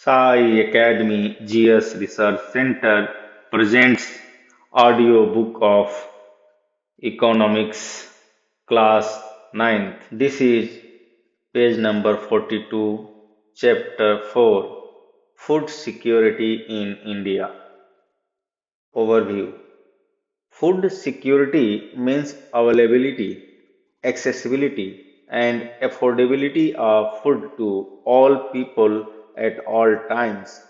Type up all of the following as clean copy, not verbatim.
Sai Academy GS Research Center presents Audiobook of Economics Class 9th. This is page number 42, Chapter 4, Food Security in India. Overview. Food security means availability, accessibility, and affordability of food to all people at all times.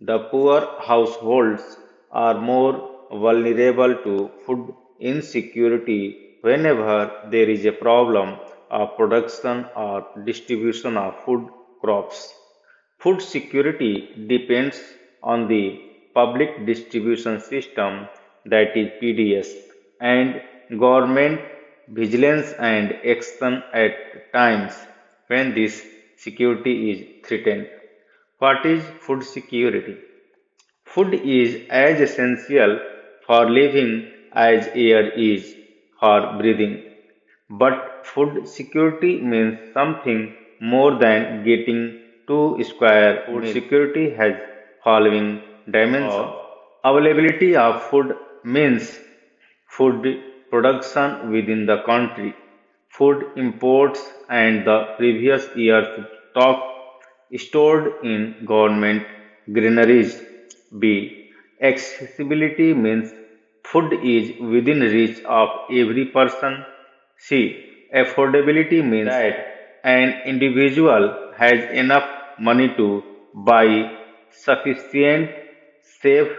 The poor households are more vulnerable to food insecurity whenever there is a problem of production or distribution of food crops. Food security depends on the public distribution system, that is PDS, and government vigilance and action at times when this security is threatened. What is food security? Food is as essential for living as air is for breathing. But food security means something more than getting two square. Food security has following dimensions. Availability of food means food production within the country, food imports and the previous year's stock stored in government granaries. B. Accessibility means food is within reach of every person. C. Affordability means that an individual has enough money to buy sufficient, safe,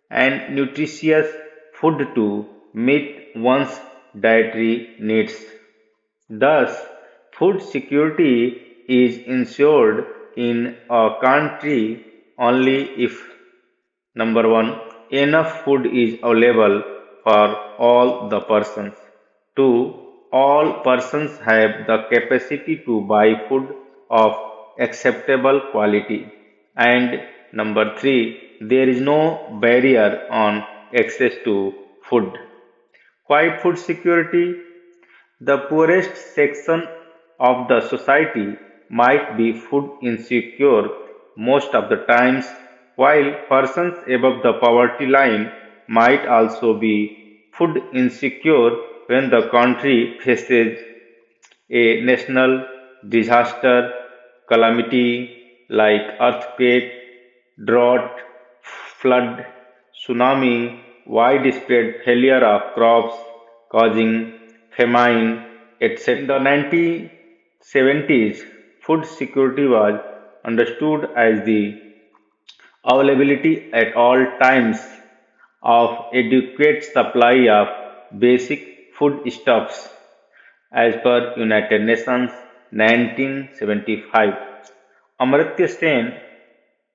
and nutritious food to meet one's dietary needs. Thus, food security is ensured in a country only if number one, enough food is available for all the persons. Two, all persons have the capacity to buy food of acceptable quality. And number three, there is no barrier on access to food. Why food security? The poorest section of the society might be food insecure most of the times, while persons above the poverty line might also be food insecure when the country faces a national disaster, calamity like earthquake, drought, flood, tsunami, widespread failure of crops causing famine, etc. In the 1970s, food security was understood as the availability at all times of adequate supply of basic foodstuffs as per United Nations 1975. Amartya Sen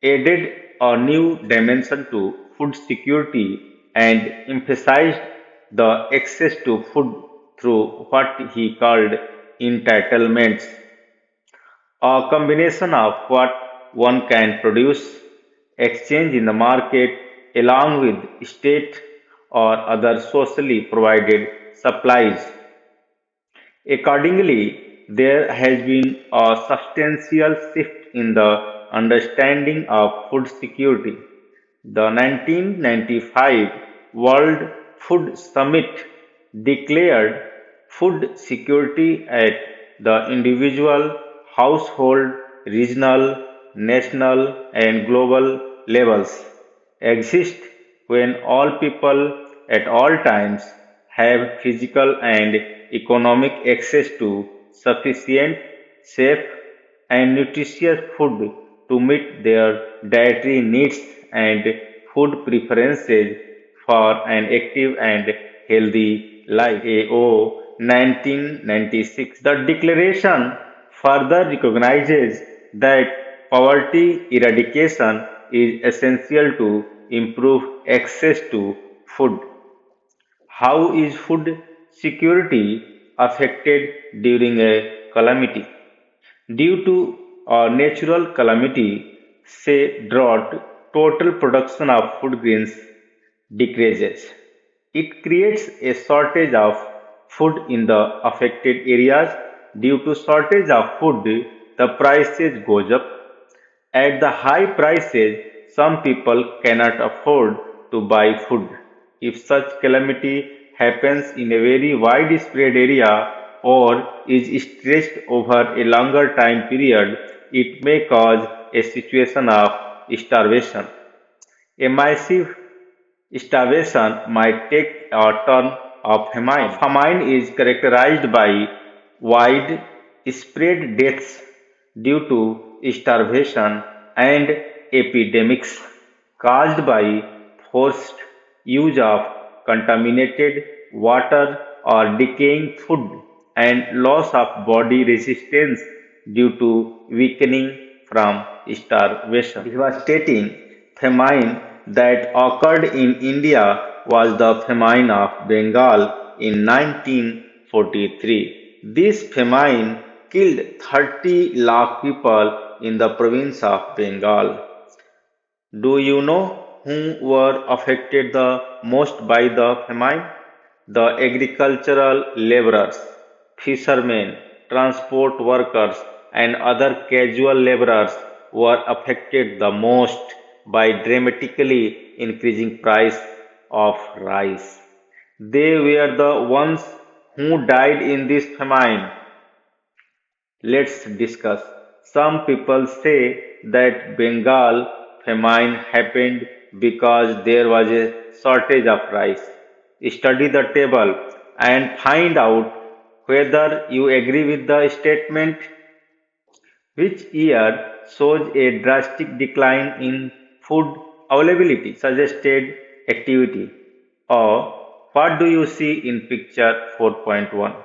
added a new dimension to food security and emphasized the access to food through what he called entitlements, a combination of what one can produce, exchange in the market, along with state or other socially provided supplies. Accordingly, there has been a substantial shift in the understanding of food security. The 1995 World Food Summit declared food security at the individual, household, regional, national, and global levels exist when all people at all times have physical and economic access to sufficient, safe, and nutritious food to meet their dietary needs and food preferences for an active and healthy life. FAO 1996. The declaration further recognizes that poverty eradication is essential to improve access to food. How is food security affected during a calamity? Due to a natural calamity, say drought, total production of food grains decreases. It creates a shortage of food in the affected areas. Due to shortage of food, the prices goes up. At the high prices, some people cannot afford to buy food. If such calamity happens in a very widespread area or is stretched over a longer time period, it may cause a situation of starvation. A massive starvation might take a turn of famine. Famine is characterized by widespread deaths due to starvation and epidemics caused by forced use of contaminated water or decaying food and loss of body resistance due to weakening from starvation. Devastating famine that occurred in India was the famine of Bengal in 1943. This famine killed 30 lakh people in the province of Bengal. Do you know who were affected the most by the famine? The agricultural laborers, fishermen, transport workers, and other casual laborers were affected the most by dramatically increasing price of rice. They were the ones who died in this famine. Let's discuss. Some people say that Bengal famine happened because there was a shortage of rice. Study the table and find out whether you agree with the statement. Which year shows a drastic decline in food availability? Suggested activity. Or what do you see in picture 4.1?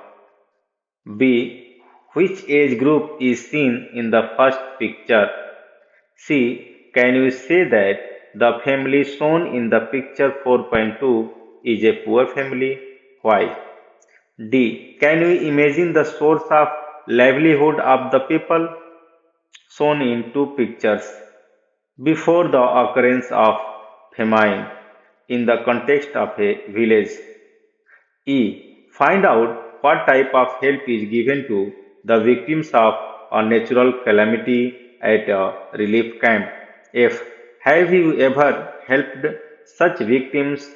B. Which age group is seen in the first picture? C. Can you say that the family shown in the picture 4.2 is a poor family? Why? D. Can you imagine the source of livelihood of the people shown in two pictures before the occurrence of famine in the context of a village? E. Find out what type of help is given to the victims of a natural calamity at a relief camp. F. Have you ever helped such victims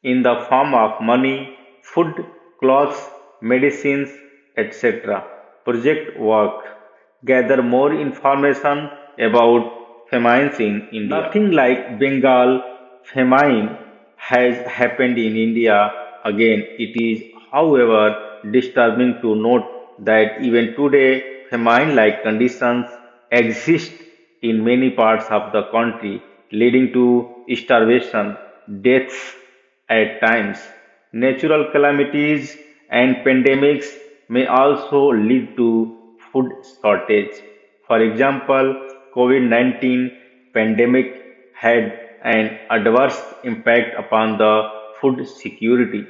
in the form of money, food, clothes, medicines, etc.? Project work. Gather more information about famines in India. Nothing like Bengal famine has happened in India again. It is, however, disturbing to note that even today famine-like conditions exist in many parts of the country, leading to starvation, deaths at times. Natural calamities and pandemics may also lead to food shortage. For example, COVID-19 pandemic had an adverse impact upon the food security.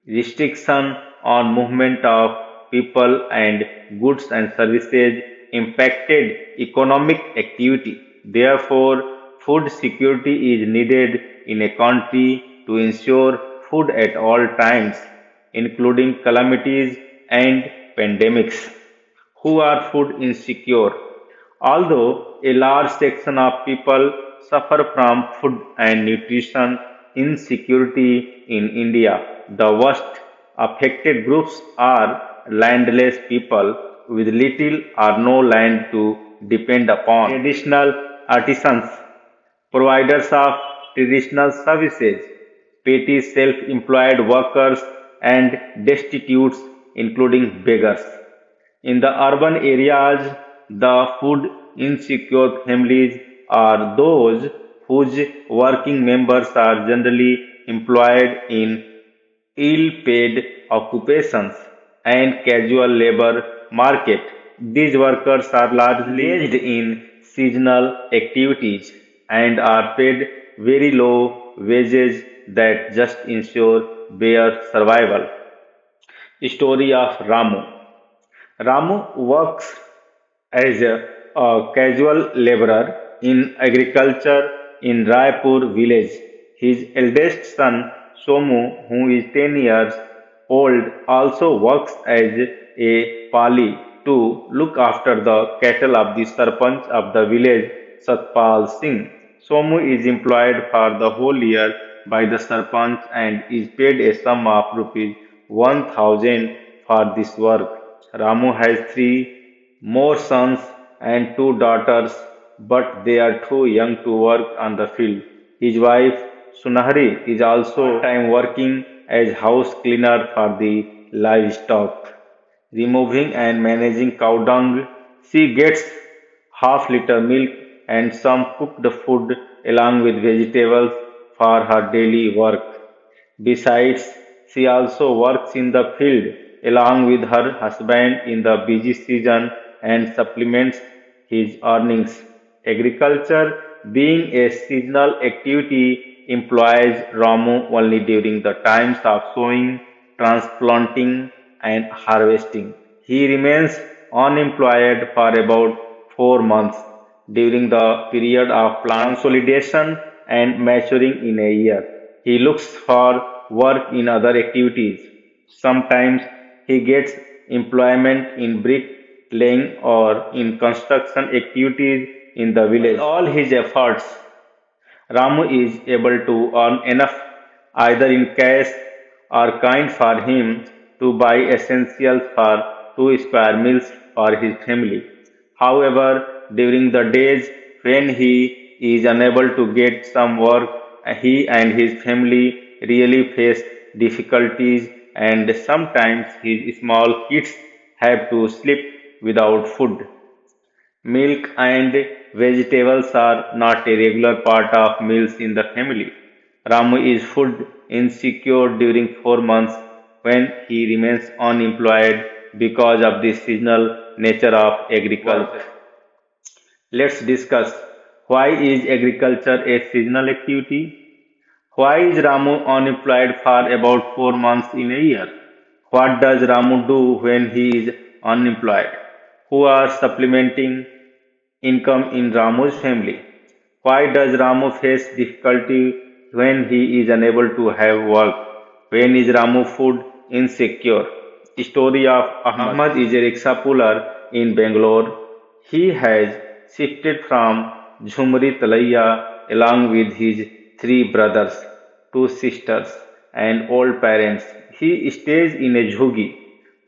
Restriction on movement of people and goods and services impacted economic activity. Therefore, food security is needed in a country to ensure food at all times, including calamities and pandemics. Who are food insecure. Although a large section of people suffer from food and nutrition insecurity in India, the worst affected groups are landless people with little or no land to depend upon, traditional artisans, providers of traditional services, petty self-employed workers, and destitutes, including beggars. In the urban areas, the food insecure families are those whose working members are generally employed in ill-paid occupations and casual labor market. These workers are largely engaged in seasonal activities and are paid very low wages that just ensure bare survival. Story of Ramu. Ramu works as a casual laborer in agriculture in Raipur village. His eldest son Somu, who is 10 years old, also works as a pali to look after the cattle of the sarpanch of the village Satpal Singh. Somu is employed for the whole year by the Sarpanch and is paid a sum of rupees 1000 for this work. Ramu has three more sons and two daughters, but they are too young to work on the field. His wife Sunahari is also part-time working as house cleaner for the livestock, removing and managing cow dung. She gets half-liter milk and some cooked food along with vegetables for her daily work. Besides, she also works in the field along with her husband in the busy season and supplements his earnings. Agriculture, being a seasonal activity, employs Ramu only during the times of sowing, transplanting, and harvesting. He remains unemployed for about 4 months during the period of plant consolidation and maturing in a year. He looks for work in other activities. Sometimes he gets employment in brick laying or in construction activities in the village. With all his efforts, Ramu is able to earn enough either in cash or kind for him to buy essentials for 2 square meals for his family. However, during the days when he is unable to get some work, he and his family really face difficulties and sometimes his small kids have to sleep without food. Milk and vegetables are not a regular part of meals in the family. Ramu is food insecure during 4 months when he remains unemployed because of the seasonal nature of agriculture. Let's discuss, why is agriculture a seasonal activity? Why is Ramu unemployed for about 4 months in a year? What does Ramu do when he is unemployed? Who are supplementing income in Ramu's family? Why does Ramu face difficulty when he is unable to have work? When is Ramu food insecure? Story of Ahmad. Ahmad is a rickshaw puller in Bangalore. He has shifted from Jhumri Talaiya along with his three brothers, two sisters, and old parents. He stays in a jhugi.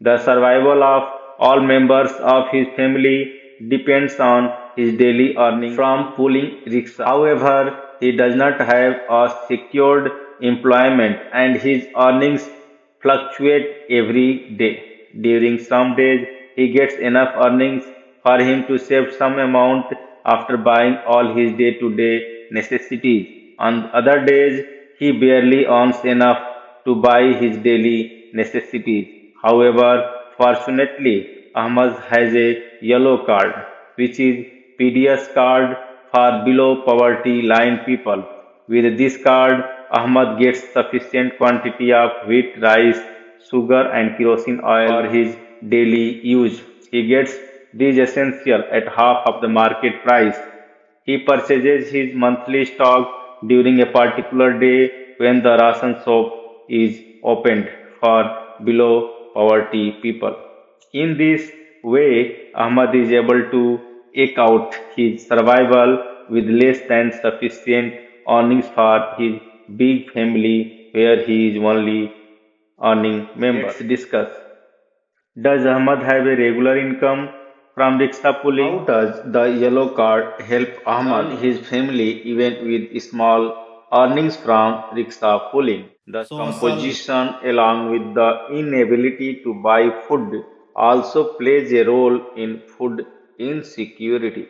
The survival of all members of his family depends on his daily earnings from pulling rickshaw. However, he does not have a secured employment and his earnings fluctuate every day. During some days, he gets enough earnings for him to save some amount after buying all his day to day necessities. On other days, he barely earns enough to buy his daily necessities. However, fortunately, Ahmad has a yellow card, which is PDS card for below poverty line people. With this card, Ahmad gets sufficient quantity of wheat, rice, sugar and kerosene oil for his daily use. He gets these essentials at half of the market price. He purchases his monthly stock during a particular day when the ration shop is opened for below poverty people. In this way, Ahmad is able to eke out his survival with less than sufficient earnings for his big family where he is only earning member. Let's discuss. Does Ahmad have a regular income from rickshaw pulling? How does the yellow card help Ahmad and his family even with small earnings from rickshaw pulling? The composition along with the inability to buy food also plays a role in food insecurity.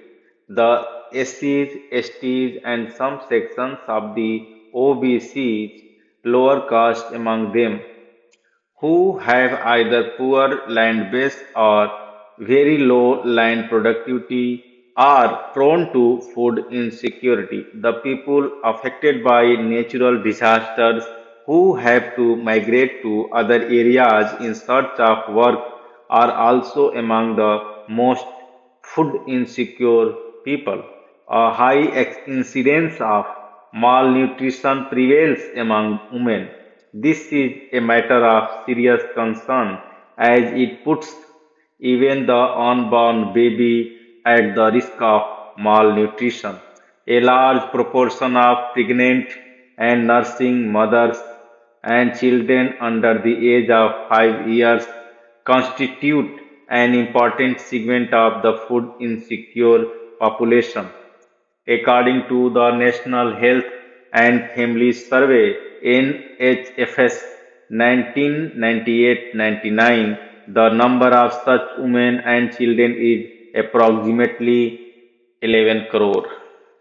The SCs, STs and some sections of the OBCs, lower caste among them, who have either poor land base or very low land productivity are prone to food insecurity. The people affected by natural disasters who have to migrate to other areas in search of work are also among the most food insecure people. A high incidence of malnutrition prevails among women. This is a matter of serious concern as it puts even the unborn baby at the risk of malnutrition. A large proportion of pregnant and nursing mothers and children under the age of 5 years constitute an important segment of the food insecure population. According to the National Health and Family Survey (NHFS) 1998-99, the number of such women and children is approximately 11 crore.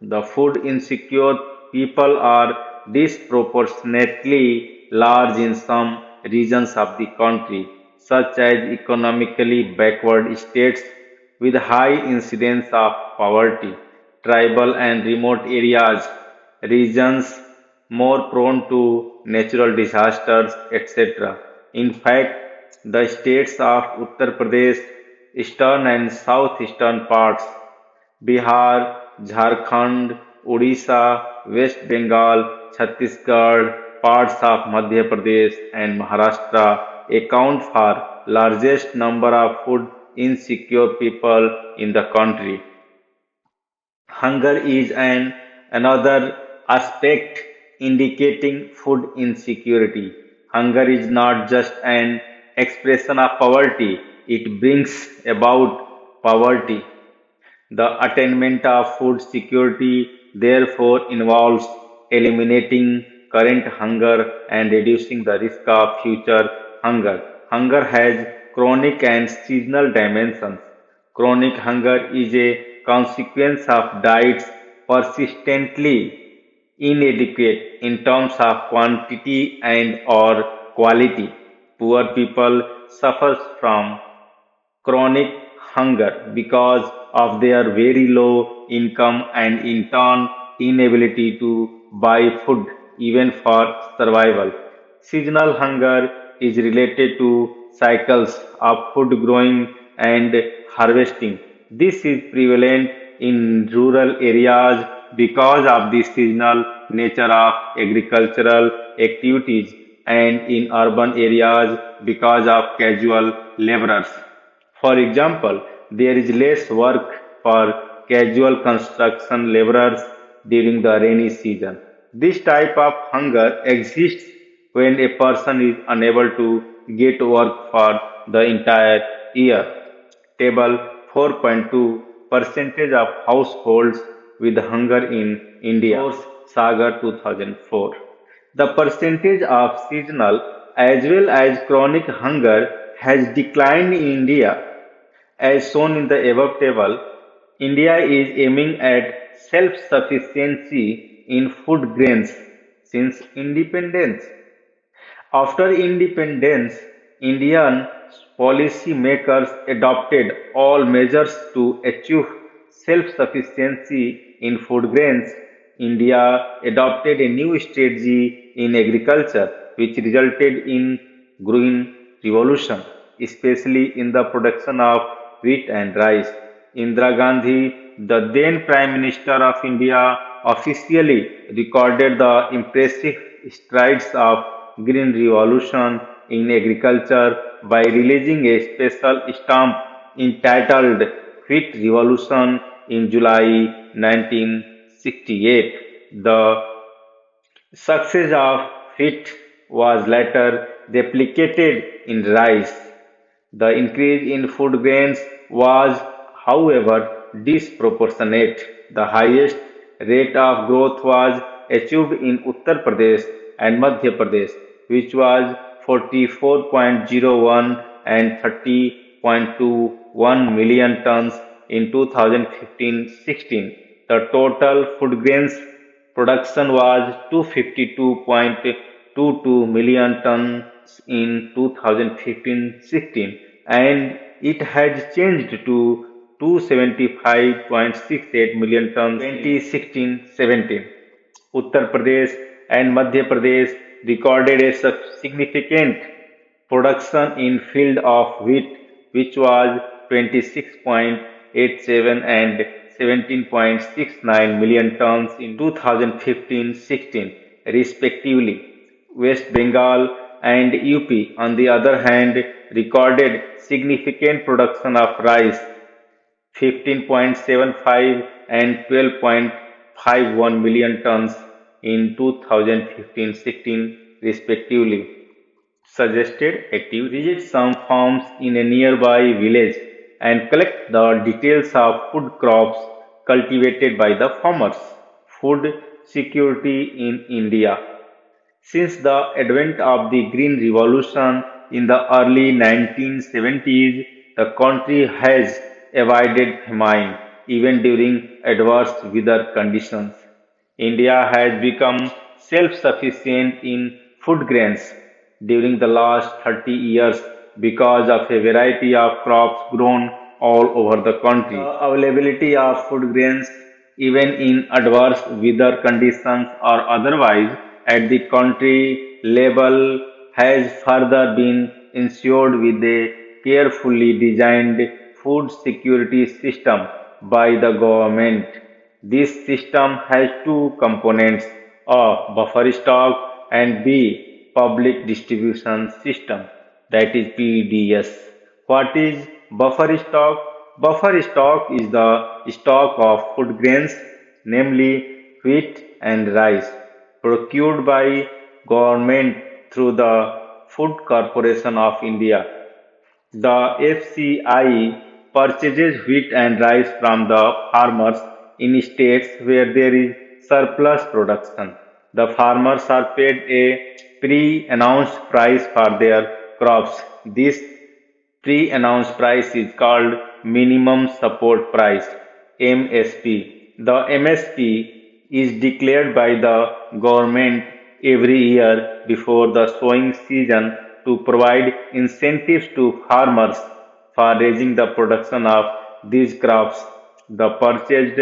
The food insecure people are disproportionately large in some regions of the country, such as economically backward states with high incidence of poverty, tribal and remote areas, regions more prone to natural disasters, etc. In fact, the states of Uttar Pradesh, eastern and southeastern parts, Bihar, Jharkhand, Odisha, West Bengal, Chhattisgarh, parts of Madhya Pradesh and Maharashtra account for largest number of food insecure people in the country. Hunger is an another aspect indicating food insecurity. Hunger is not just an expression of poverty, it brings about poverty. The attainment of food security therefore involves eliminating current hunger and reducing the risk of future hunger. Hunger has chronic and seasonal dimensions. Chronic hunger is a consequence of diets persistently inadequate in terms of quantity and or quality. Poor people suffer from chronic hunger because of their very low income and in turn inability to buy food even for survival. Seasonal hunger is related to cycles of food growing and harvesting. This is prevalent in rural areas because of the seasonal nature of agricultural activities and in urban areas because of casual laborers. For example, there is less work for casual construction laborers during the rainy season. This type of hunger exists when a person is unable to get work for the entire year. Table 4.2 percentage of households with hunger in India. Source Sagar 2004. The percentage of seasonal as well as chronic hunger has declined in India. As shown in the above table, India is aiming at self-sufficiency in food grains since independence. After independence, Indian policymakers adopted all measures to achieve self-sufficiency in food grains. India adopted a new strategy in agriculture which resulted in green revolution, especially in the production of wheat and rice. Indira Gandhi, the then Prime Minister of India, officially recorded the impressive strides of Green Revolution in agriculture by releasing a special stamp entitled Wheat Revolution in July 1968. The success of wheat was later replicated in rice. The increase in food grains was, however, disproportionate. The highest rate of growth was achieved in Uttar Pradesh and Madhya Pradesh, which was 44.01 and 30.21 million tons in 2015-16. The total food grains production was 252.22 million tons in 2015-16 and it has changed to 275.68 million tons in 2016-17. Uttar Pradesh and Madhya Pradesh recorded a significant production in field of wheat which was 26.87 and 17.69 million tons in 2015-16 respectively. West Bengal and UP on the other hand recorded significant production of rice 15.75 and 12.51 million tons in 2015-16 respectively. Suggested activity: visit some farms in a nearby village and collect the details of food crops cultivated by the farmers. Food security in India. Since the advent of the Green Revolution in the early 1970s, the country has avoided famine even during adverse weather conditions. India has become self-sufficient in food grains during the last 30 years because of a variety of crops grown all over the country. The availability of food grains, even in adverse weather conditions or otherwise, at the country level has further been ensured with a carefully designed food security system by the government. This system has two components: A. Buffer stock and B. Public distribution system, that is PDS. What is buffer stock? Buffer stock is the stock of food grains, namely wheat and rice, procured by government through the Food Corporation of India. The FCI purchases wheat and rice from the farmers in states where there is surplus production. The farmers are paid a pre-announced price for their crops. This pre-announced price is called minimum support price (MSP). The MSP is declared by the government every year before the sowing season to provide incentives to farmers for raising the production of these crops. The purchased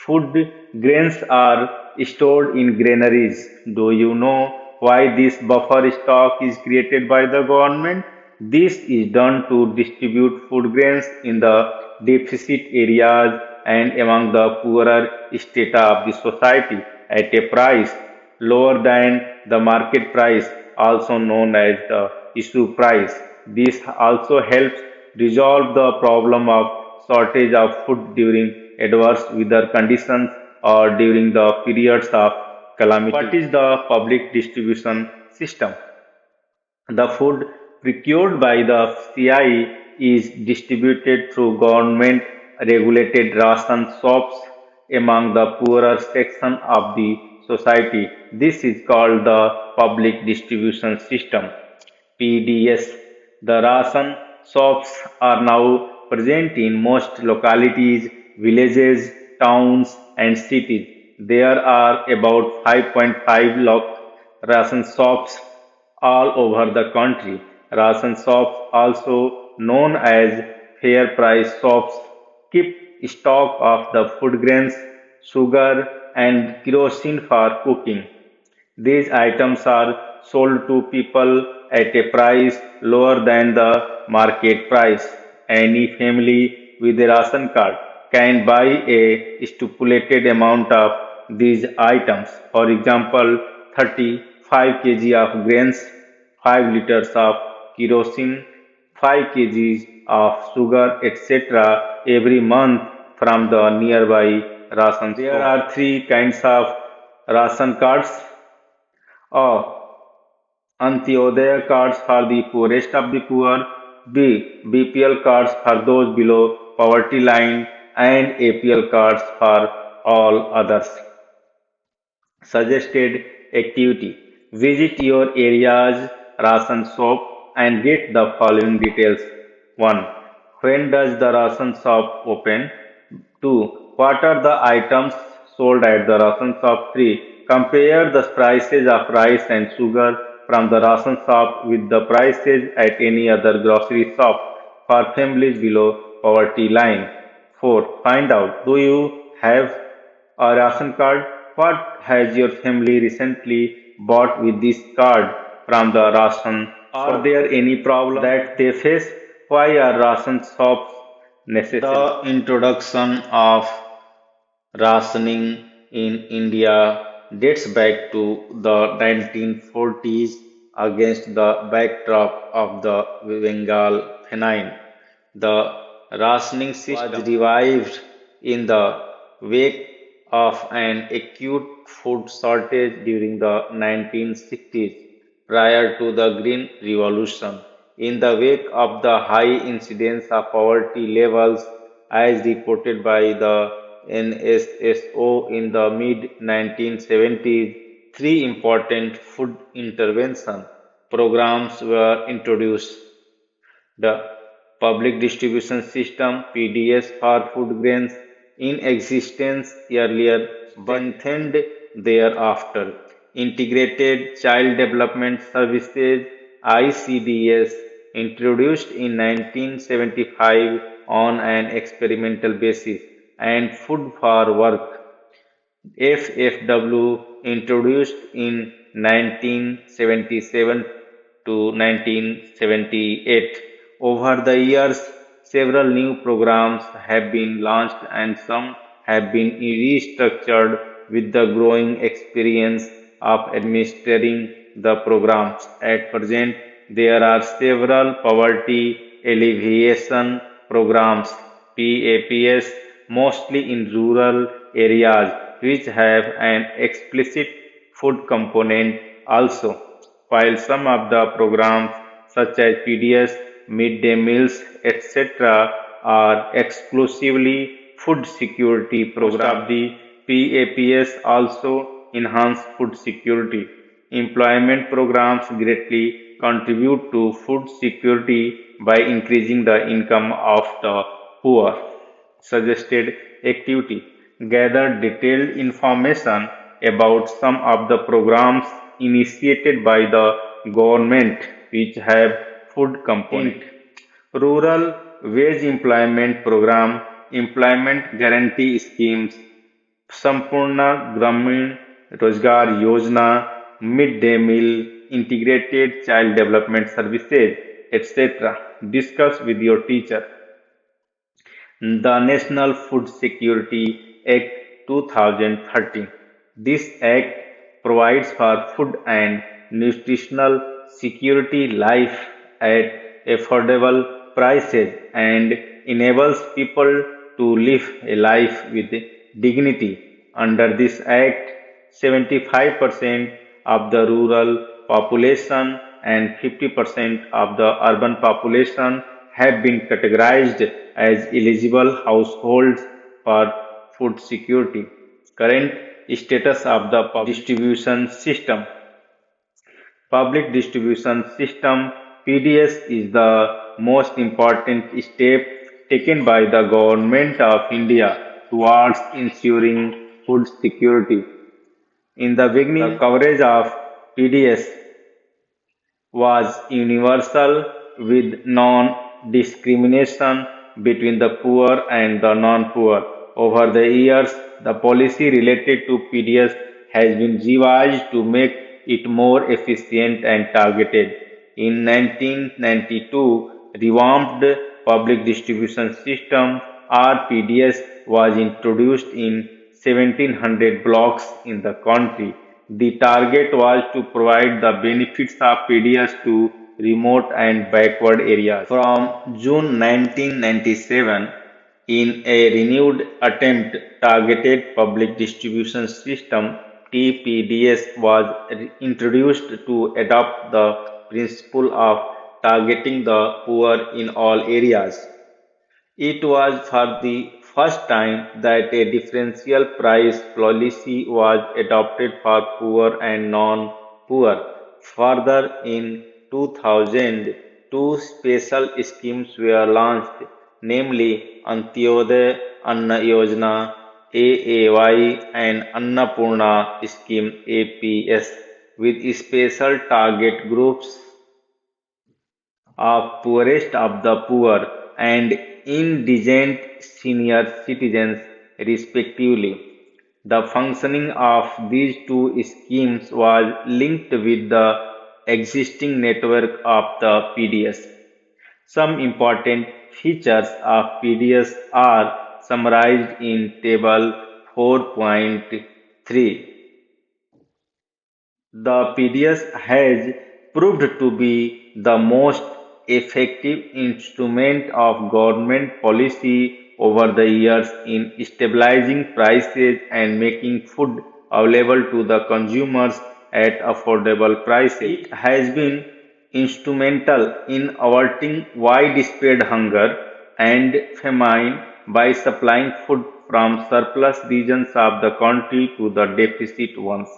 food grains are stored in granaries. Do you know why this buffer stock is created by the government? This is done to distribute food grains in the deficit areas and among the poorer strata of the society at a price lower than the market price, also known as the issue price. This also helps resolve the problem of shortage of food during adverse weather conditions or during the periods of calamity. What is the public distribution system? The food procured by the CI is distributed through government regulated ration shops among the poorer section of the society. This is called the public distribution system. PDS. The ration shops are now present in most localities, villages, towns, and cities. There are about 5.5 lakh ration shops all over the country. Ration shops, also known as fair price shops, keep stock of the food grains, sugar, and kerosene for cooking. These items are sold to people at a price lower than the market price. Any family with a ration card can buy a stipulated amount of these items. For example, 35 kg of grains, 5 liters of kerosene, 5 kgs of sugar, etc. every month from the nearby ration store. There are three kinds of ration cards: A. Antyodaya cards for the poorest of the poor. B. BPL cards for those below poverty line, and APL cards for all others. Suggested activity: visit your area's ration shop and get the following details. 1. When does the ration shop open? 2. What are the items sold at the ration shop? 3. Compare the prices of rice and sugar from the ration shop with the prices at any other grocery shop for families below poverty line. 4. Find out, do you have a ration card? What has your family recently bought with this card from the ration shop? Are there any problems that they face? Why are ration shops necessary? The introduction of rationing in India dates back to the 1940s against the backdrop of the Bengal famine. The rationing system was revived in the wake of an acute food shortage during the 1960s prior to the Green Revolution. In the wake of the high incidence of poverty levels as reported by the NSSO in the mid 1970s, three important food intervention programs were introduced: the public distribution system (PDS) for food grains, in existence earlier but strengthened thereafter. Integrated Child Development Services (ICDS), introduced in 1975 on an experimental basis, and Food for Work FFW, introduced in 1977 to 1978. Over the years, several new programs have been launched and some have been restructured with the growing experience of administering the programs. At present, there are several poverty alleviation programs (PAPS), mostly in rural areas, which have an explicit food component also, while some of the programs such as PDS, midday meals, etc., are exclusively food security programs. Most of the PAPS also enhance food security. Employment programs greatly contribute to food security by increasing the income of the poor. Suggested activity: gather detailed information about some of the programs initiated by the government which have food component. Rural Wage Employment Program, Employment Guarantee Schemes, Sampurna Gramin Rozgar Yojana, Midday Meal, Integrated Child Development Services, etc. Discuss with your teacher. The National Food Security Act 2013. This act provides for food and nutritional security life at affordable prices and enables people to live a life with dignity. Under this act, 75% of the rural population and 50% of the urban population have been categorized as eligible households for food security. Current status of the public distribution system. Public distribution system (PDS) is the most important step taken by the Government of India towards ensuring food security. In the beginning, the coverage of PDS was universal with non-discrimination between the poor and the non-poor. Over the years, the policy related to PDS has been revised to make it more efficient and targeted. In 1992, revamped public distribution system (RPDS) was introduced in 1700 blocks in the country. The target was to provide the benefits of PDS to remote and backward areas. From June 1997, in a renewed attempt, targeted public distribution system (TPDS) was introduced to adopt the principle of targeting the poor in all areas. It was for the first time that a differential price policy was adopted for poor and non-poor. Further, in 2000, two special schemes were launched, namely Antyodaya Anna Yojana (AAY) and Annapurna Scheme (APS), with special target groups of poorest of the poor and indigent senior citizens, respectively. The functioning of these two schemes was linked with the existing network of the PDS. Some important features of PDS are summarized in Table 4.3. The PDS has proved to be the most effective instrument of government policy over the years in stabilizing prices and making food available to the consumers at affordable prices. It has been instrumental in averting widespread hunger and famine by supplying food from surplus regions of the country to the deficit ones.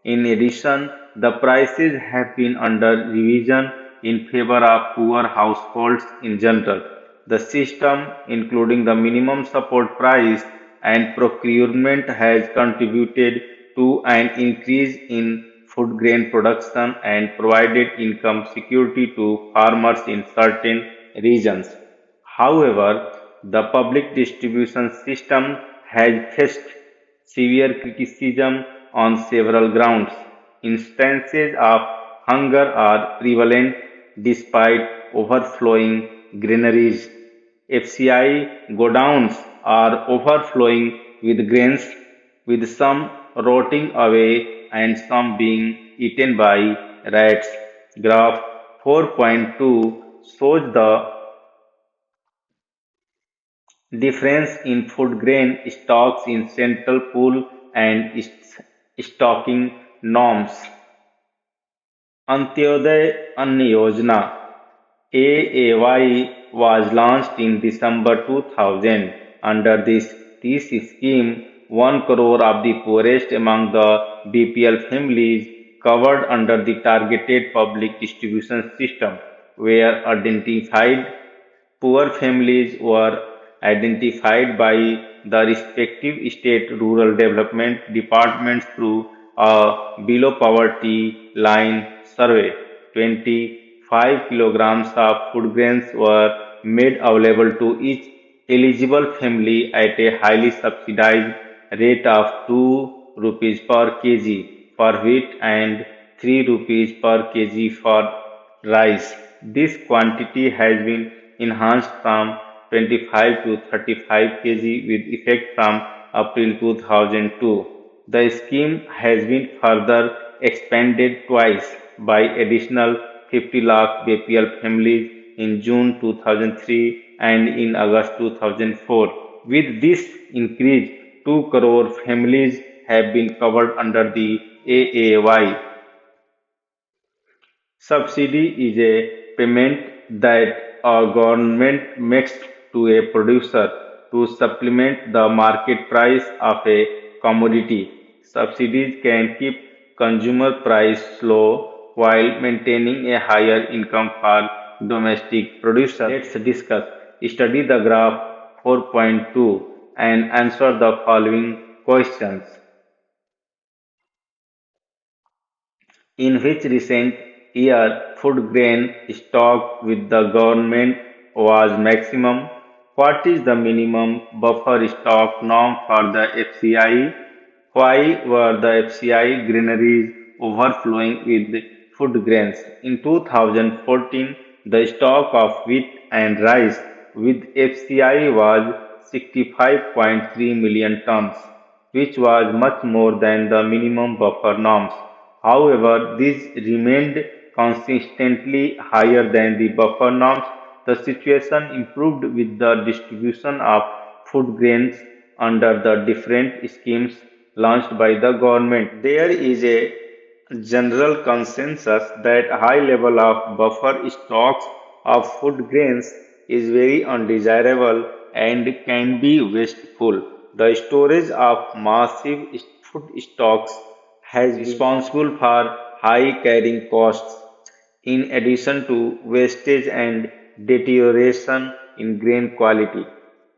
In addition, the prices have been under revision in favor of poor households in general. The system, including the minimum support price and procurement, has contributed to an increase in food grain production and provided income security to farmers in certain regions. However, the public distribution system has faced severe criticism on several grounds. Instances of hunger are prevalent despite overflowing granaries. FCI godowns are overflowing with grains, with some rotting away and some being eaten by rats. Graph 4.2 shows the difference in food grain stocks in central pool and stocking norms. Antyodaya Ann Yojana AAY was launched in December 2000. Under this scheme, 1 crore of the poorest among the BPL families covered under the targeted public distribution system were identified. Poor families were identified by the respective state rural development departments through a below poverty line survey. 25 kilograms of food grains were made available to each eligible family at a highly subsidized rate of 2 rupees per kg for wheat and 3 rupees per kg for rice. This quantity has been enhanced from 25 to 35 kg with effect from April 2002. The scheme has been further expanded twice by additional 50 lakh BPL families in June 2003 and in August 2004. With this increase, 2 crore families have been covered under the AAY. Subsidy is a payment that a government makes to a producer to supplement the market price of a commodity. Subsidies can keep consumer price low while maintaining a higher income for domestic producers. Let's discuss. Study the graph 4.2 and answer the following questions. In which recent year food grain stock with the government was maximum? What is the minimum buffer stock norm for the FCI? Why were the FCI granaries overflowing with food grains? In 2014, the stock of wheat and rice with FCI was 65.3 million tons, which was much more than the minimum buffer norms. However, these remained consistently higher than the buffer norms. The situation improved with the distribution of food grains under the different schemes launched by the government. There is a general consensus that high level of buffer stocks of food grains is very undesirable and can be wasteful. The storage of massive food stocks has been responsible for high carrying costs in addition to wastage and deterioration in grain quality.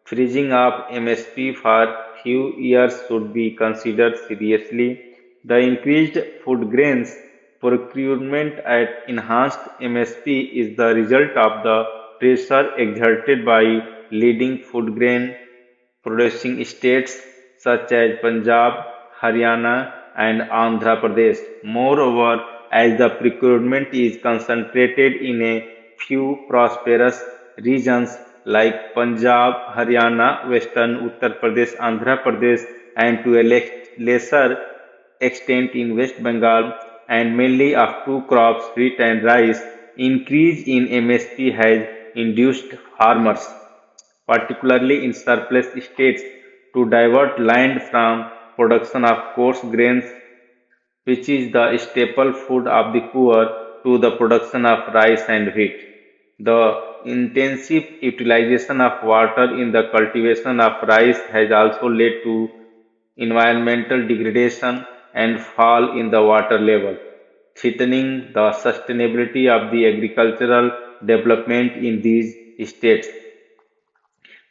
Freezing of MSP for few years should be considered seriously. The increased food grains procurement at enhanced MSP is the result of the pressure exerted by leading food grain producing states such as Punjab, Haryana, and Andhra Pradesh. Moreover, as the procurement is concentrated in a few prosperous regions like Punjab, Haryana, Western Uttar Pradesh, Andhra Pradesh, and to a lesser extent in West Bengal, and mainly of two crops, wheat and rice, increase in MSP has induced farmers particularly in surplus states, to divert land from production of coarse grains, which is the staple food of the poor, to the production of rice and wheat. The intensive utilization of water in the cultivation of rice has also led to environmental degradation and fall in the water level, threatening the sustainability of the agricultural development in these states.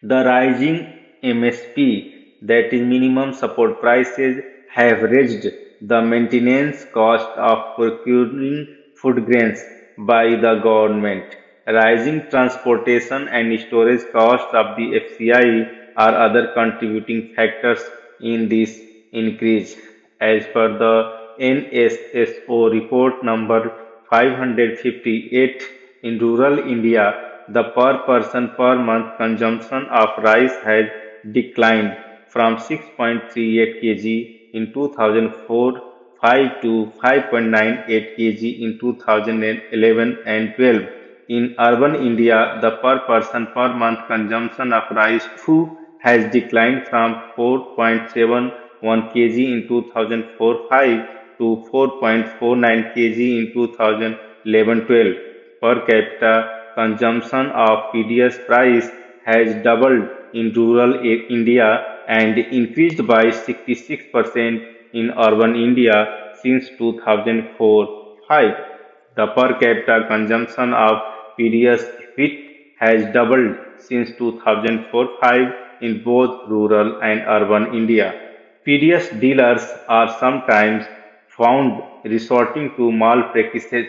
The rising MSP, that is minimum support prices, have raised the maintenance cost of procuring food grains by the government. Rising transportation and storage costs of the FCI are other contributing factors in this increase. As per the NSSO report number 558, in rural India, the per person per month consumption of rice has declined from 6.38 kg in 2004-5 to 5.98 kg in 2011 and 12. In urban India, the per person per month consumption of rice too has declined from 4.71 kg in 2004-5 to 4.49 kg in 2011-12. Per capita consumption of PDS rice has doubled in rural India and increased by 66% in urban India since 2004-5. The per capita consumption of PDS wheat has doubled since 2004-5 in both rural and urban India. PDS dealers are sometimes found resorting to malpractices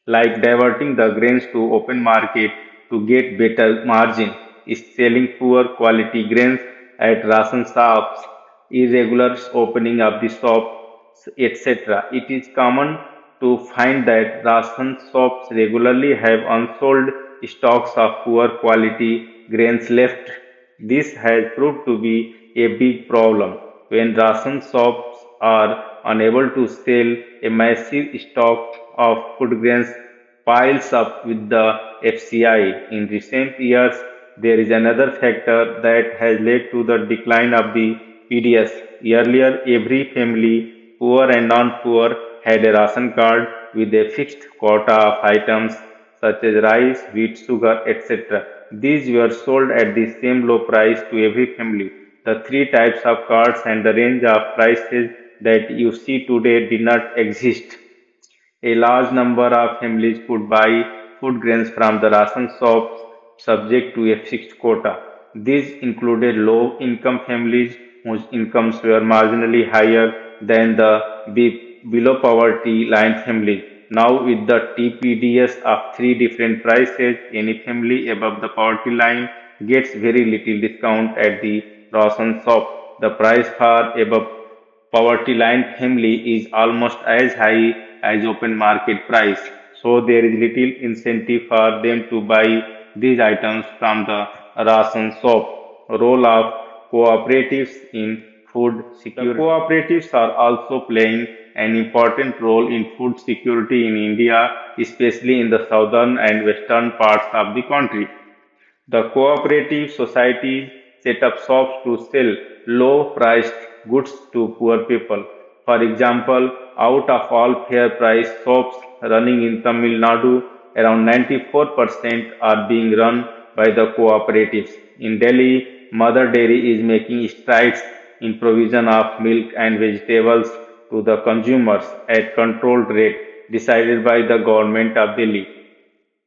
like diverting the grains to open market to get better margin, is selling poor quality grains at ration shops, irregular opening of the shops, etc. It is common to find that ration shops regularly have unsold stocks of poor quality grains left. This has proved to be a big problem when ration shops are unable to sell. A massive stock of food grains piles up with the FCI. In recent years, there is another factor that has led to the decline of the PDS. Earlier, every family, poor and non-poor, had a ration card with a fixed quota of items such as rice, wheat, sugar, etc. These were sold at the same low price to every family. The three types of cards and the range of prices that you see today did not exist. A large number of families could buy food grains from the ration shops subject to a fixed quota. These included low income families whose incomes were marginally higher than the below poverty line families. Now, with the TPDS of three different prices, any family above the poverty line gets very little discount at the ration shop. The price for above poverty line family is almost as high as open market price, so there is little incentive for them to buy these items from the ration shop. Role of cooperatives in food security. The cooperatives are also playing an important role in food security in India, especially in the southern and western parts of the country. The cooperative society set up shops to sell low priced goods to poor people. For example, out of all fair price shops running in Tamil Nadu, around 94% are being run by the cooperatives. In Delhi, Mother Dairy is making strides in provision of milk and vegetables to the consumers at controlled rate decided by the government of Delhi.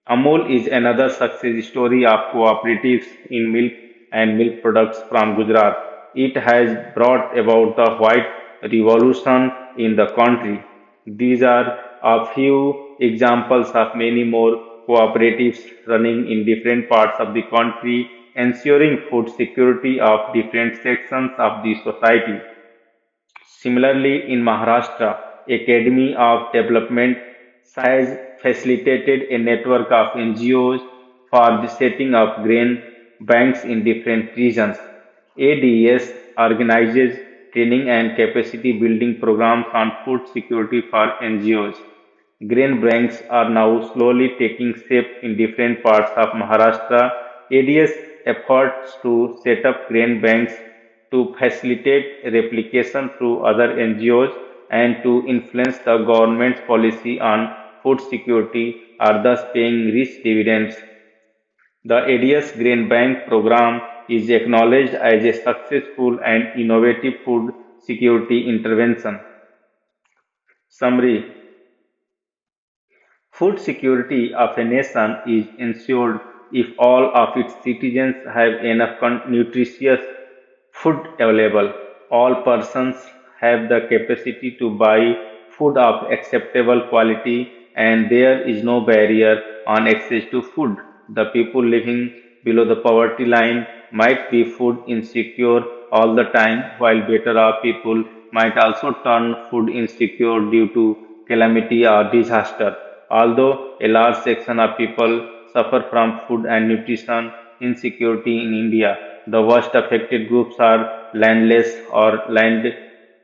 Amul is another success story of cooperatives in milk and milk products from Gujarat. It has brought about the white revolution in the country. These are a few examples of many more cooperatives running in different parts of the country, ensuring food security of different sections of the society. Similarly, in Maharashtra, Academy of Development has facilitated a network of NGOs for the setting up grain banks in different regions. ADS organizes training and capacity building programs on food security for NGOs. Grain banks are now slowly taking shape in different parts of Maharashtra. ADS efforts to set up grain banks to facilitate replication through other NGOs and to influence the government's policy on food security are thus paying rich dividends. The ADS Grain Bank program is acknowledged as a successful and innovative food security intervention. Summary: food security of a nation is ensured if all of its citizens have enough nutritious food available. All persons have the capacity to buy food of acceptable quality and there is no barrier on access to food. The people living below the poverty line might be food insecure all the time, while better off people might also turn food insecure due to calamity or disaster. Although a large section of people suffer from food and nutrition insecurity in India, the worst affected groups are landless or land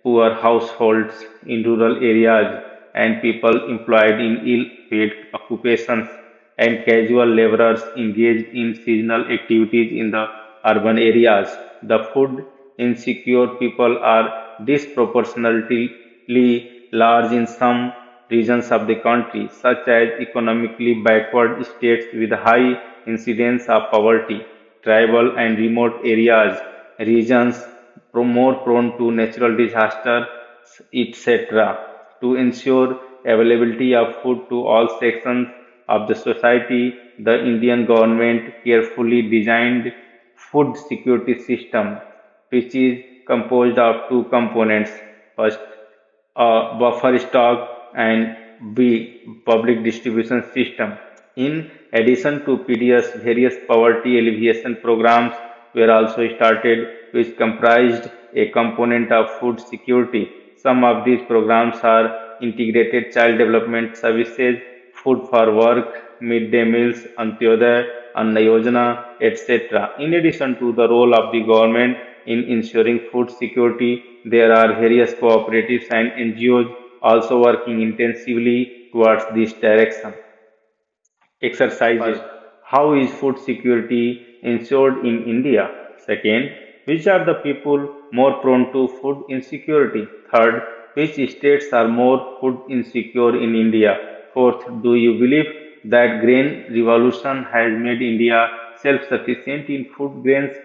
poor households in rural areas and people employed in ill-paid occupations and casual laborers engaged in seasonal activities in the urban areas. The food insecure people are disproportionately large in some regions of the country, such as economically backward states with high incidence of poverty, tribal and remote areas, regions more prone to natural disasters, etc. To ensure availability of food to all sections of the society, the Indian government carefully designed food security system, which is composed of two components. First, buffer stock and B. Public distribution system. In addition to PDS, various poverty alleviation programs were also started, which comprised a component of food security. Some of these programs are integrated child development services, food for work, midday meals, Antyodaya, Anna Yojana, etc. In addition to the role of the government in ensuring food security, there are various cooperatives and NGOs also working intensively towards this direction. Exercises: how is food security ensured in India? Second, which are the people more prone to food insecurity? Third, which states are more food insecure in India? Fourth, do you believe that grain revolution has made India self-sufficient in food grains?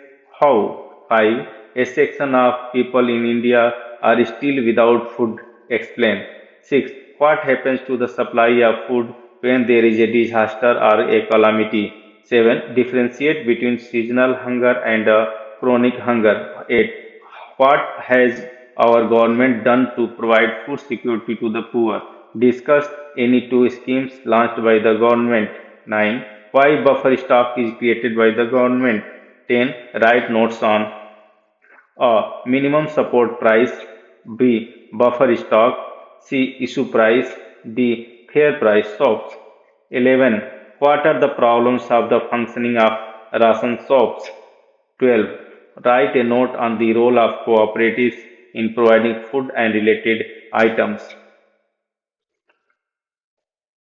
How? 5. A section of people in India are still without food. Explain. 6. What happens to the supply of food when there is a disaster or a calamity? 7. Differentiate between seasonal hunger and chronic hunger. 8. What has our government done to provide food security to the poor? Discuss any two schemes launched by the government. 9. Why buffer stock is created by the government? 10. Write notes on minimum support price, B. Buffer stock, C. Issue price, D. Fair price shops. 11. What are the problems of the functioning of ration shops? 12. Write a note on the role of cooperatives in providing food and related items.